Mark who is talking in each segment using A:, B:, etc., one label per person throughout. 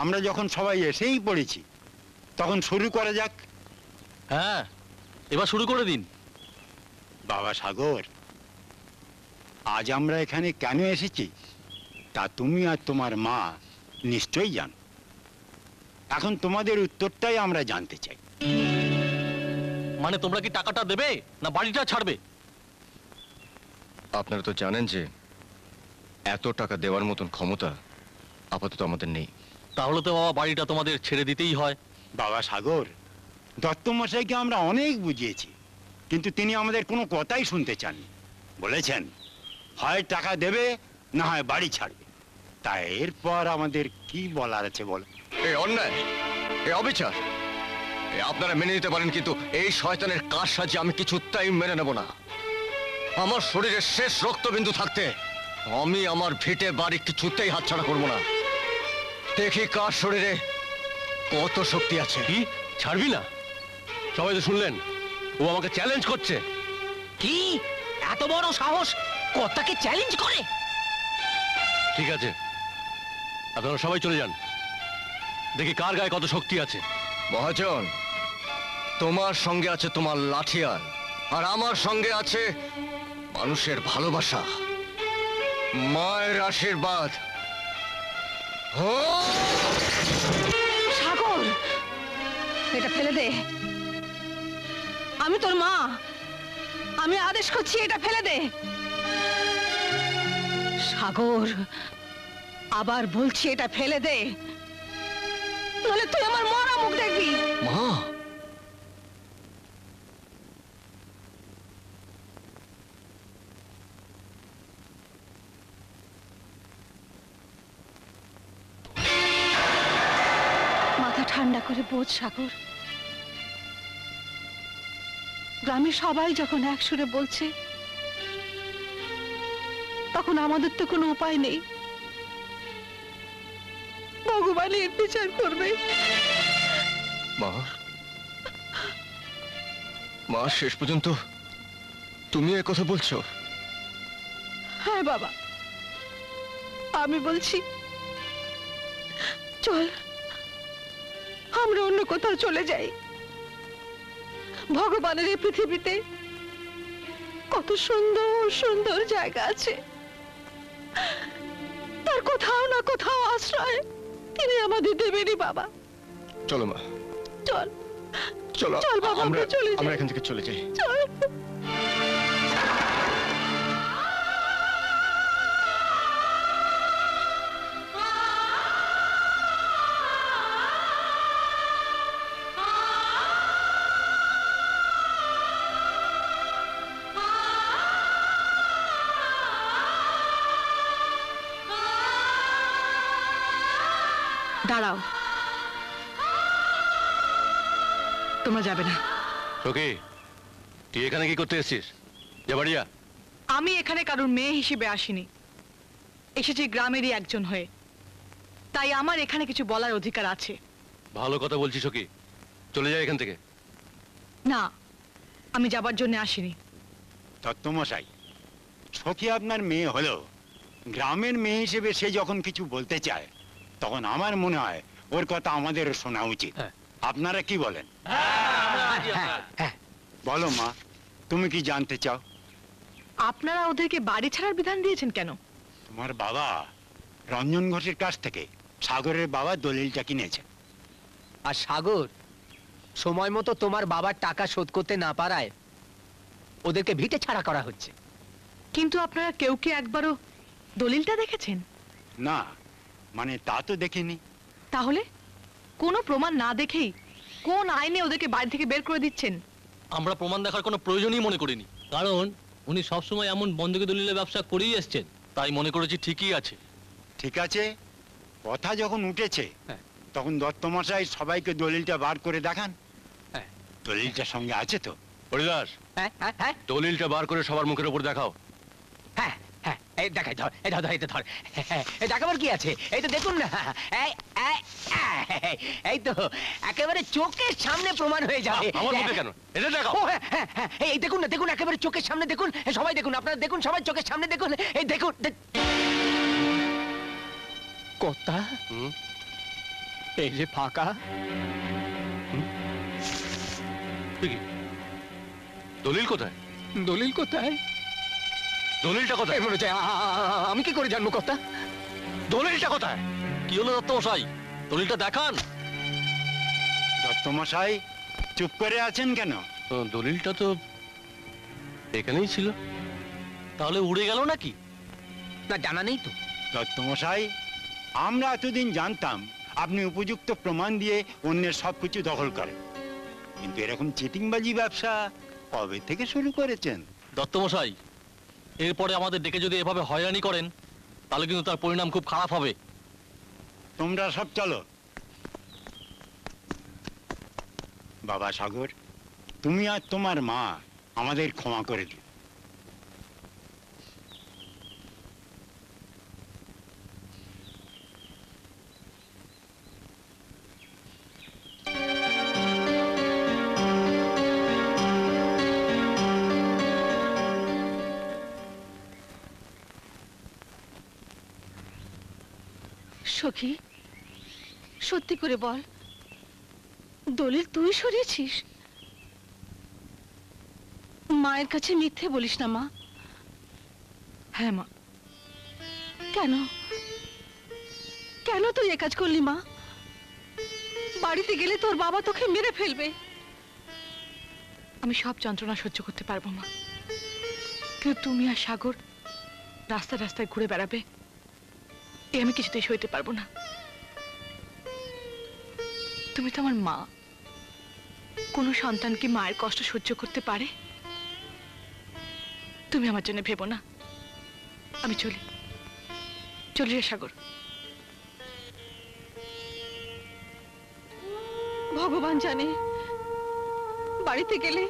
A: আমরা যখন সবাই এসেই পড়েছি তখন শুরু করা যাক।
B: হ্যাঁ, এবার শুরু করে দিন।
A: বাবা সাগর, আজ আমরা এখানে কেন এসেছি তা তুমি আর তোমার মা নিশ্চয়ই জানো। এখন তোমাদের উত্তরটাই আমরা জানতে চাই।
B: মানে তোমরা কি টাকাটা দেবে না বাড়িটা ছাড়বে?
C: আপনারা তো জানেন যে এত টাকা দেওয়ার মতন ক্ষমতা আপাতত আমাদের নেই।
B: তাহলে তো বাবা বাড়িটা তোমাদের ছেড়ে দিতেই হয়।
A: বাবা সাগর, দত্তমশাইকে আমরা অনেক বুঝিয়েছি, কিন্তু তিনি আমাদের কোনো কথাই শুনতে চাননি। বলেছেন হয় টাকা দেবে না হয় বাড়ি ছাড়বে। তাই এরপর আমাদের কি বলার আছে বলো?
C: এই অন্যায়, এই অবিচার আপনারা মেনে নিতে পারেন, কিন্তু এই শয়তানের কার সাহায্যে আমি কিছুতেই মেনে নেব না। আমার শরীরের শেষ রক্তবিন্দু থাকতে আমি আমার ভিটে বাড়ি কিছুতেই হাতছাড়া করবো না। দেখি কার শরীরে কত শক্তি আছে।
B: কি ছাড়বি না? সবাই তো শুনলেন, ও আমাকে চ্যালেঞ্জ করছে।
D: কি এত বড় সাহস, কর্তাকে চ্যালেঞ্জ করে?
B: ঠিক আছে, আপনারা সবাই চলে যান, দেখি কার গায়ে কত শক্তি আছে।
C: মহাজন, তোমার সঙ্গে আছে তোমার লাঠিয়াল, আর আমার সঙ্গে আছে মানুষের ভালোবাসা, মায়ের আশীর্বাদ।
E: সাগর, এটা ফেলে দে। আমি তোর মা, আমি আদেশ করছি এটা ফেলে দে। সাগর, আবার বলছি এটা ফেলে দে, নইলে তুই আমার মরা মুখ দেখবি।
C: মা,
E: মাথা ঠান্ডা করে বোঝ সাগর। গ্রামের সবাই যখন এক সুরে বলছে, তখন আমাদের তো কোনো উপায় নেই। ভগবান এর বিচার করবে।
C: মা, মা, শেষ পর্যন্ত তুমি এ কথা বলছো?
E: হ্যাঁ বাবা, আমি বলছি চল আমরা অন্য কোথাও চলে যাই। ভগবানের এই পৃথিবীতে কত সুন্দর সুন্দর জায়গা আছে, তার কোথাও না কোথাও আশ্রয় তিনি আমাদের দেবেনই বাবা।
C: চলো মা,
E: চল
C: চলো,
E: চল বাবা, আমরা চলে যাই।
C: আমরা এখান থেকে চলে যাই।
E: চল। দাঁড়াও, তোমরা যাবে না।
B: ওকে, তুই এখানে কি করতে এসেছিস? যা বাড়ি যা।
E: আমি এখানে কারোর মেয়ে হিসেবে আসিনি, এসেছি গ্রামেরই একজন হয়ে। তাই আমার এখানে কিছু বলার অধিকার আছে।
B: ভালো কথা বলছিস ওকে, চলে যা এখান থেকে।
E: না, আমি যাবার জন্য আসিনি।
A: দত্তমশাই, সখী আপনার মেয়ে হলো, গ্রামের মেয়ে হিসেবে সে যখন কিছু বলতে চায় তখন আমার মনে হয় ওর কথা আমাদের শোনা উচিত। আপনারা কি বলেন? বলো মা, তুমি কি জানতে চাও?
E: আপনারা ওদেরকে বাড়ি ছাড়ার বিধান দিয়েছেন কেন?
A: তোমার বাবা রঞ্জন ঘোষের কাছ থেকে সাগরের বাবা দলিলটা কিনেছে।
D: আর সাগর সময় মতো তোমার বাবার টাকা শোধ করতে না পারায় ওদেরকে ভিটে ছাড়া করা হচ্ছে।
E: কিন্তু আপনারা কেউ কি একবারও দলিলটা দেখেছেন?
A: না, মানে তা তো দেখিনি।
E: তাহলে কোনো প্রমাণ না দেখেই কোন আইনে ওদেরকে বাড়ি থেকে বের করে দিচ্ছেন?
B: আমরা প্রমাণ দেখার কোনো প্রয়োজনই মনে করিনি, কারণ উনি সবসময় এমন বন্ধকি দলিলের ব্যবসা করেই এসছেন, তাই মনে করেছি ঠিকই আছে।
A: ঠিক আছে, কথা যখন উঠেছে
B: হ্যাঁ।
A: তখন দত্তমশাই সবাইকে দলিলটা বার করে দেখান।
B: হ্যাঁ।
A: দলিলটা সঙ্গে আছে তো?
B: হরিদাস,
D: হ্যাঁ হ্যাঁ হ্যাঁ
B: দলিলটা বার করে সবার মুখের উপর দেখাও।
D: হ্যাঁ হ্যাঁ, এই দেখাই, ধর, এই ধর, এটা ধর। এই দেখাবার কি আছে? এই তো দেখুন না, এই তো একেবারে চোখের সামনে প্রমাণ হয়ে যাবে।
B: আমার মুখে কেন? এটা দেখাও।
D: ও হ্যাঁ হ্যাঁ হ্যাঁ, এই দেখুন না, দেখুন, একেবারে চোখের সামনে দেখুন। সবাই দেখুন, আপনারা দেখুন, সবাই চোখের সামনে দেখুন। এই দেখুন। কর্তা, এই যে ফাঁকা।
C: দেখি দলিল কোথায়?
D: দলিল কোথায়?
C: দলিলটা কোথায়?
D: মনে হচ্ছে আমি কি করে জানবো কথা?
C: দলিলটা কোথায়?
B: কি হলো দত্তমশাই, দলিলটা দেখান।
A: দত্তমশাই চুপ করে আছেন কেন?
C: দলিলটা তো এখানেই ছিল।
B: তাহলে উড়ে গেল নাকি?
D: না, জানা নেই তো।
A: দত্তমশাই, আমরা এতদিন জানতাম আপনি উপযুক্ত প্রমাণ দিয়ে অন্যের সবকিছু দখল করেন, কিন্তু এরকম চিটিংবাজি ব্যবসা কবে থেকে শুরু করেছেন?
B: দত্তমশাই, এরপরে আমাদের ডেকে যদি এভাবে হয়রানি করেন তাহলে কিন্তু তার পরিণাম খুব খারাপ হবে।
A: তোমরা সব চলো। বাবা সাগর, তুমি আর তোমার মা আমাদের ক্ষমা করে দিও।
F: সখী, সত্যি করে বল, দলিল তুই সরিয়েছিস? মায়ের কাছে মিথ্যে বলিস না মা।
E: হ্যাঁ মা।
F: কেন কেন তুই এ কাজ করলি মা? বাড়িতে গেলে তোর বাবা তোকে মেরে ফেলবে।
E: আমি সব যন্ত্রণা সহ্য করতে পারবো মা, কিন্তু তুমি আর সাগর রাস্তায় রাস্তায় ঘুরে বেড়াবে, এ আমি কিছুতেই সইতে পারবো না। তুমি তো আমার মা, কোনো সন্তান কি মায়ের কষ্ট সহ্য করতে পারে? তুমি আমার জন্য ভেবো না। আমি চলি রে সাগর।
F: ভগবান জানে বাড়িতে গেলে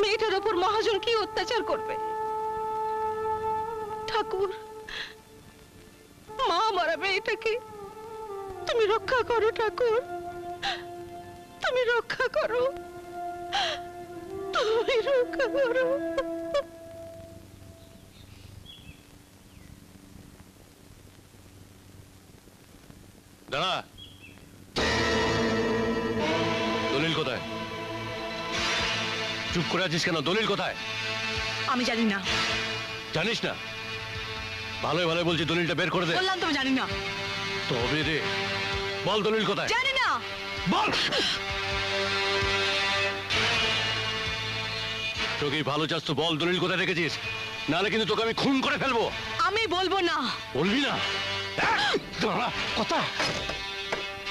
F: মেয়েটার ওপর মহাজন কি অত্যাচার করবে। ঠাকুর, মা মরা মেয়েটাকে তুমি রক্ষা করো ঠাকুর, তুমি রক্ষা করো, তুমি রক্ষা করো।
C: দাঁড়া, দলিল কোথায়? চুপ করে আছিস কেন? দলিল কোথায়?
E: আমি জানি না।
C: জানিস না? ভালোই ভালো বলছি, দলিলটা বের করে দে।
E: বললাম তো আমি জানি না।
C: তবে রে, বল দলিল কোথায়?
E: জানি না।
C: বল। তোকে ভালো চাস তো বল দলিল কোথায় রেখেছিস, নাহলে কিন্তু তোকে আমি খুন করে ফেলবো।
E: আমি বলবো না।
C: বলবি না? দাঁড়া,
D: কথা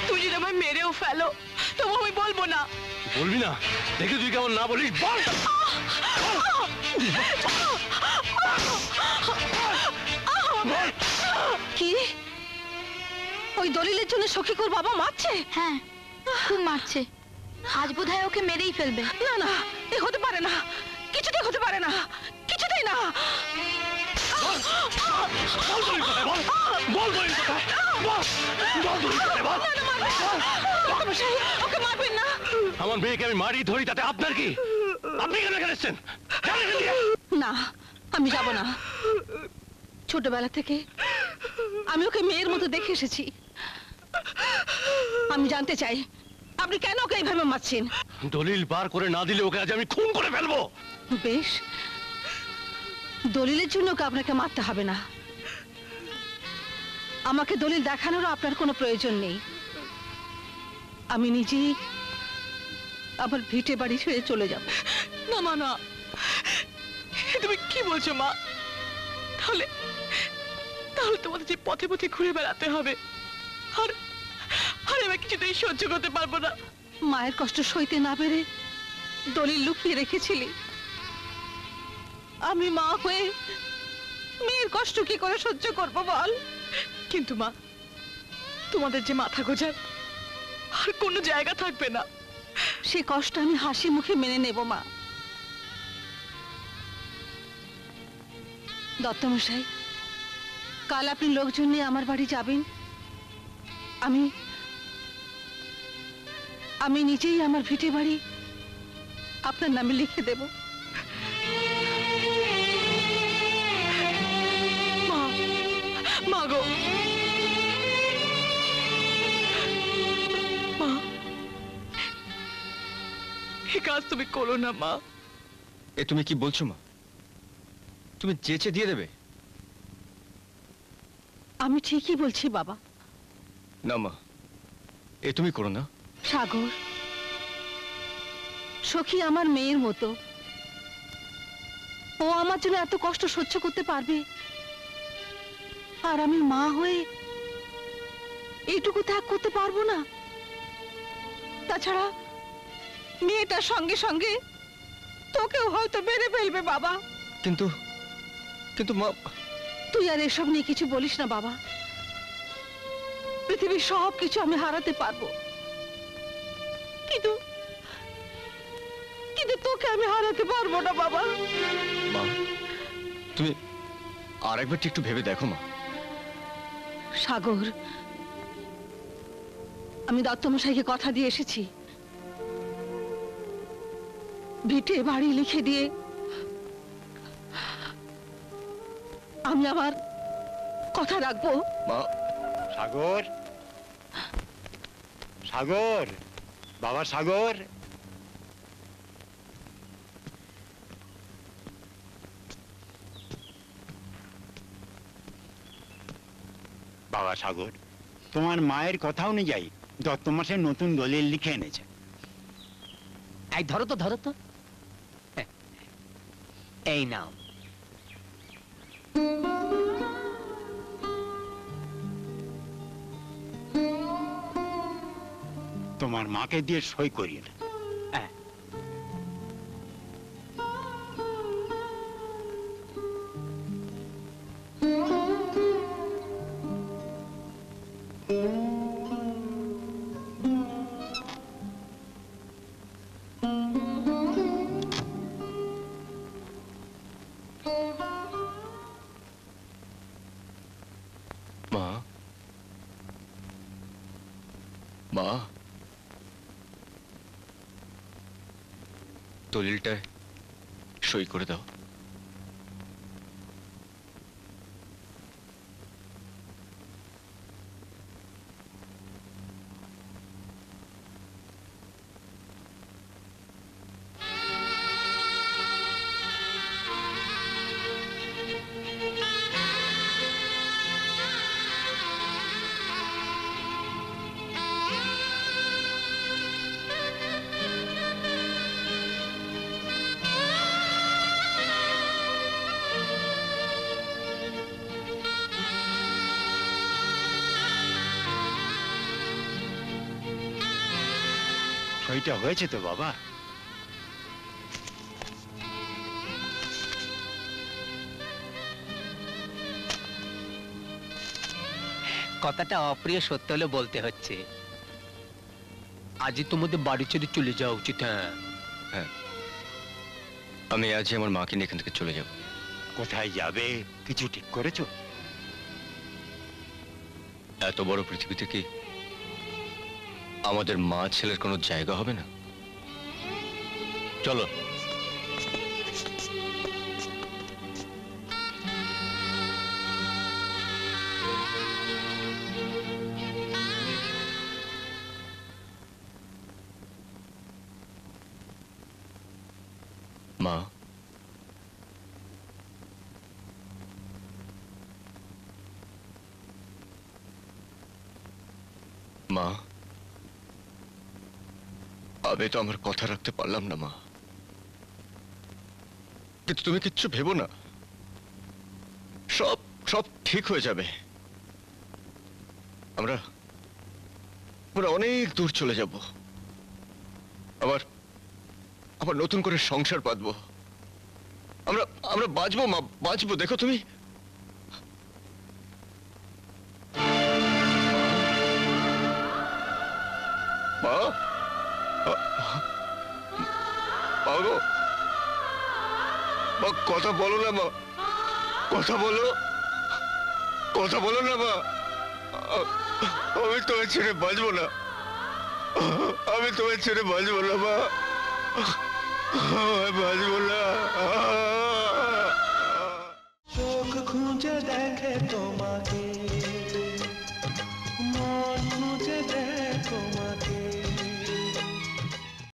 E: তুই যদি আমায় মেরেও ফেলো তবু আমি বলবো না।
C: বলবি না? দেখে তুই কেমন না বলিস, বল।
F: কি ওই দলিলের জন্য সখীকুর বাবা মারছে?
G: হ্যাঁ, খুব মারছে। আজ বোধহয় ওকে মেরেই ফেলবে।
F: না না, এ হতে পারে না, কিছুতেই হতে পারে না, কিছুতেই না।
C: বল দলিল কোথায়, বল। বল দলিল কোথায়, বল। বল দলিল কোথায়, বল।
F: মশাই, ওকে মারবেন না।
C: আমার মেয়েকে আমি মারি ধরি, তাতে আপনার কি? আপনি কেন এখানে এসেছেন?
F: না, আমি যাব না। ছোটবেলা থেকে আমি ওকে মেয়ের মতো দেখে এসেছি। আমি জানতে চাই আপনি কেন ওকে এইভাবে মারছেন?
C: দলিল বার করে না দিলে ওকে আজ আমি খুন করে ফেলবো।
F: বেশ, দলিলের জন্য ওকে আপনাকে মারতে হবে না। আমাকে দলিল দেখানোরও আপনার কোনো প্রয়োজন নেই। আমি নিজেই আমার ভিটে বাড়ি ছেড়ে চলে যাব।
E: না মা, না। তুমি কি বলছো মা? তাহলে তাহলে তোমাদের যে পথে পথে ঘুরে বেড়াতে হবে, আর আর আমি কিছুতেই সহ্য করতে পারবো না।
F: মায়ের কষ্ট সইতে না পেরে দলিল লুকিয়ে রেখেছিলি। আমি মা হয়ে মেয়ের কষ্ট কি করে সহ্য করব বল?
E: কিন্তু মা, তোমাদের যে মাথা গোজার আর কোনো জায়গা থাকবে না।
F: সে কষ্ট আমি হাসি মুখে মেনে নেব মা। দত্তমশাই, কাল আপনি লোকজন নিয়ে আমার বাড়ি যাবেন। আমি নিজেই আমার ভিটে বাড়ি আপনার নামে লিখে দেব।
E: মা, মা গো, এ কাজ তুমি করো না মা।
C: এ তুমি কি বলছো মা? তুমি চেঁচে দিয়ে দেবে?
F: আমি ঠিকই বলছি বাবা।
C: না মা, এ তুমি করো না।
F: সাগর, সখী আমার মেয়ের মতো, ও আমার জন্য এত কষ্ট সহ্য করতে পারবে, আর আমি মা হয়ে এইটুকু ত্যাগ করতে পারবো না? তাছাড়া মেয়েটার সঙ্গে সঙ্গে তোকেও হয়তো মেরে ফেলবে বাবা।
C: কিন্তু কিন্তু মা,
F: তুই আর এসব নিয়ে কিছু বলিস না বাবা। পৃথিবীর সব কিছু আমি হারাতে পারবো, কিন্তু কিন্তু তোকে আমি হারাতে পারবো না বাবা।
C: মা তুমি আরেকবার একটু ভেবে দেখো মা।
F: সাগর, আমি দত্তমশাইকে কথা দিয়ে এসেছি, ভিটে বাড়ি লিখে দিয়ে আমি আমার কথা রাখবো।
C: মা,
A: সাগর, সাগর, বাবা সাগর। বাবা সাগর, তোমার মায়ের কথা অনুযায়ী দত্তমাসের নতুন দলিল লিখে এনেছে।
D: এই ধরো তো, ধরো তো। এই নাও।
A: তোমার মাকে দিয়ে সই করিয়ে নে।
D: হ্যাঁ।
C: মা, মা, দলিলটায় সই করে দাও।
A: সইটা হয়েছে তো বাবা?
D: কথাটা অপ্রিয় সত্য হলে বলতে হচ্ছে, আজই তোমাদের বাড়ি ছেড়ে চলে যাওয়া উচিত। হ্যাঁ,
C: হ্যাঁ, আমি আজই আমার মাকে নিয়ে এখান থেকে চলে যাব।
A: কোথায় যাবে কিছু ঠিক করেছো?
C: এত বড় পৃথিবীতে কি আমাদের মা ছেলের কোনো জায়গা হবে না? চলো। মা, মা, আমি তো আমার কথা রাখতে পারলাম না মা, কিন্তু তুমি কিচ্ছু ভেবো না, সব সব ঠিক হয়ে যাবে। আমরা আমরা অনেক দূর চলে যাব, আবার আবার নতুন করে সংসার পাতবো। আমরা আমরা বাঁচবো মা, বাঁচবো। দেখো তুমি, মা, মা গো, মা কথা বলো না মা, কথা বলো, কথা বলো না মা। আমি তোমায় ছেড়ে বাঁচবো না, আমি তোমায় ছেড়ে বাঁচবো না মা, বাঁচবো না।
H: চোখ খুঁজে দেখে তোমাকে, মন খুঁজে দেখে তোমাকে।